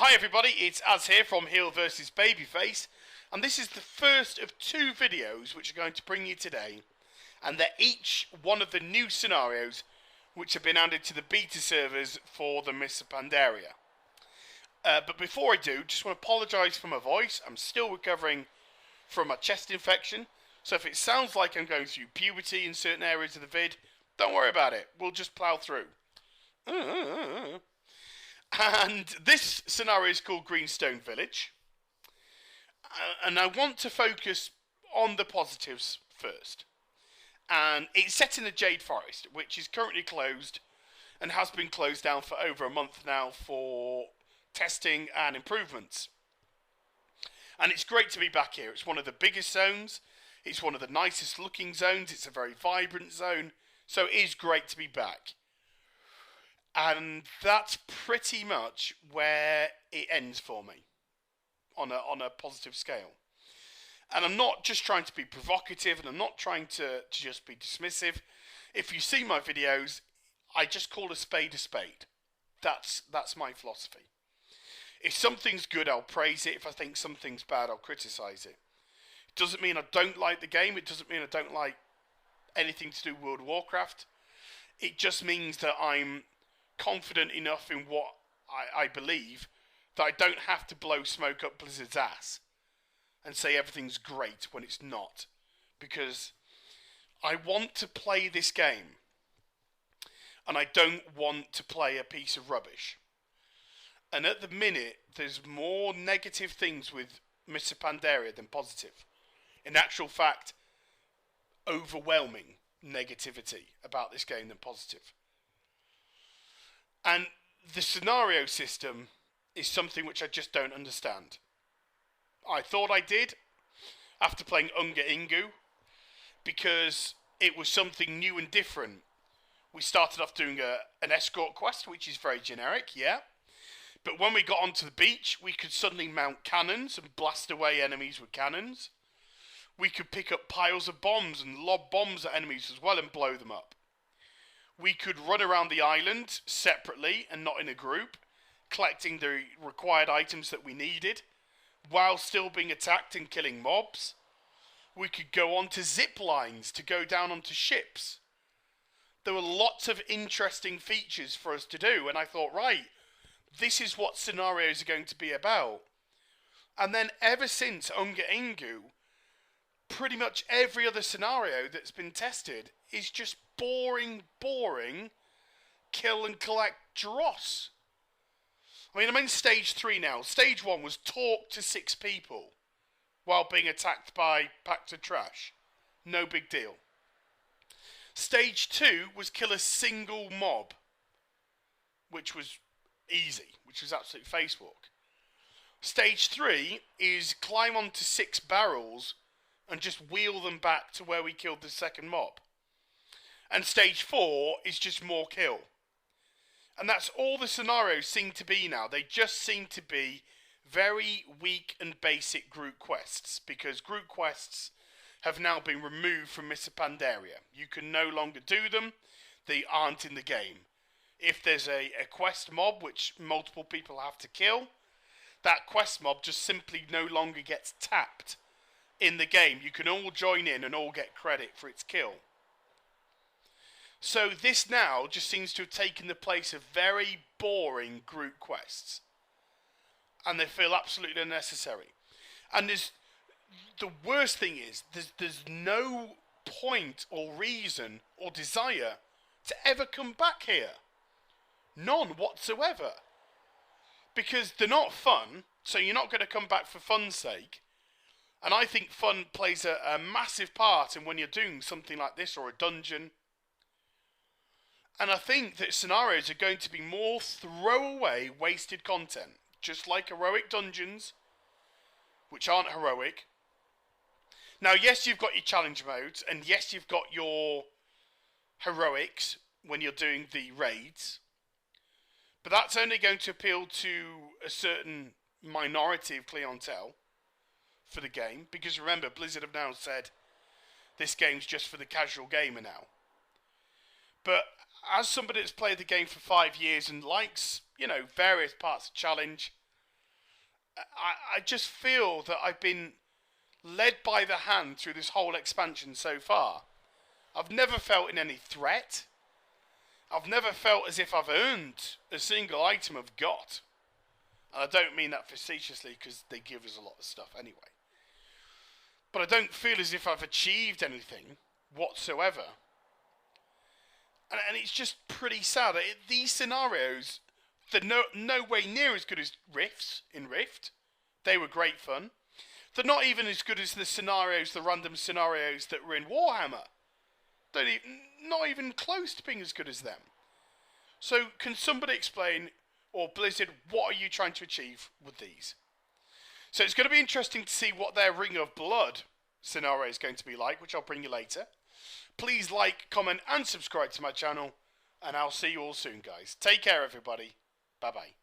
Hi everybody, it's Az here from Heel vs Babyface, and this is the first of two videos which are going to bring you today, and they're each one of the new scenarios which have been added to the beta servers for the Mr. Pandaria. But before I do, just want to apologise for my voice. I'm still recovering from a chest infection, so if it sounds like I'm going through puberty in certain areas of the vid, don't worry about it, we'll just plough through. And this scenario is called Greenstone Village. And I want to focus on the positives first. And it's set in the Jade Forest, which is currently closed and has been closed down for over a month now for testing and improvements. And it's great to be back here. It's one of the biggest zones. It's one of the nicest looking zones. It's a very vibrant zone. So it is great to be back. And that's pretty much where it ends for me on a positive scale. And I'm not just trying to be provocative, and I'm not trying to just be dismissive. If you see my videos, I just call a spade a spade. That's my philosophy. If something's good, I'll praise it. If I think something's bad, I'll criticise it. It doesn't mean I don't like the game. It doesn't mean I don't like anything to do with World of Warcraft. It just means that I'm confident enough in what I believe that I don't have to blow smoke up Blizzard's ass and say everything's great when it's not, because I want to play this game and I don't want to play a piece of rubbish. And at the minute there's more negative things with Mr. Pandaria than positive. In actual fact, overwhelming negativity about this game than positive. And the scenario system is something which I just don't understand. I thought I did after playing Unga'Ingoo, because it was something new and different. We started off doing an escort quest, which is very generic, yeah. But when we got onto the beach, we could suddenly mount cannons and blast away enemies with cannons. We could pick up piles of bombs and lob bombs at enemies as well and blow them up. We could run around the island separately and not in a group, collecting the required items that we needed, while still being attacked and killing mobs. We could go onto zip lines to go down onto ships. There were lots of interesting features for us to do, and I thought, right, this is what scenarios are going to be about. And then ever since Unga'Ingoo, pretty much every other scenario that's been tested is just boring, kill and collect dross. I mean, I'm in stage 3 now. Stage 1 was talk to 6 people while being attacked by packs of trash. No big deal. Stage 2 was kill a single mob, which was easy, which was absolute face walk. Stage 3 is climb onto 6 barrels and just wheel them back to where we killed the second mob. And stage 4 is just more kill. And that's all the scenarios seem to be now. They just seem to be very weak and basic group quests, because group quests have now been removed from Mr. Pandaria. You can no longer do them. They aren't in the game. If there's a quest mob which multiple people have to kill, that quest mob just simply no longer gets tapped in the game. You can all join in and all get credit for its kill. So this now just seems to have taken the place of very boring group quests. And they feel absolutely unnecessary. And the worst thing is, there's no point or reason or desire to ever come back here. None whatsoever. Because they're not fun, so you're not going to come back for fun's sake. And I think fun plays a massive part in when you're doing something like this, or a dungeon. And I think that scenarios are going to be more throwaway, wasted content. Just like heroic dungeons, which aren't heroic. Now, yes, you've got your challenge modes, and yes, you've got your heroics when you're doing the raids. But that's only going to appeal to a certain minority of clientele for the game. Because remember, Blizzard have now said this game's just for the casual gamer now. But as somebody that's played the game for 5 years and likes, various parts of challenge, I just feel that I've been led by the hand through this whole expansion so far. I've never felt in any threat. I've never felt as if I've earned a single item I've got. And I don't mean that facetiously because they give us a lot of stuff anyway. But I don't feel as if I've achieved anything whatsoever. And it's just pretty sad. These scenarios, they're no way near as good as Rifts in Rift. They were great fun. They're not even as good as the random scenarios that were in Warhammer. Not even close to being as good as them. So can somebody explain, or Blizzard, what are you trying to achieve with these? So it's going to be interesting to see what their Ring of Blood scenario is going to be like, which I'll bring you later. Please like, comment and subscribe to my channel, and I'll see you all soon, guys. Take care, everybody. Bye-bye.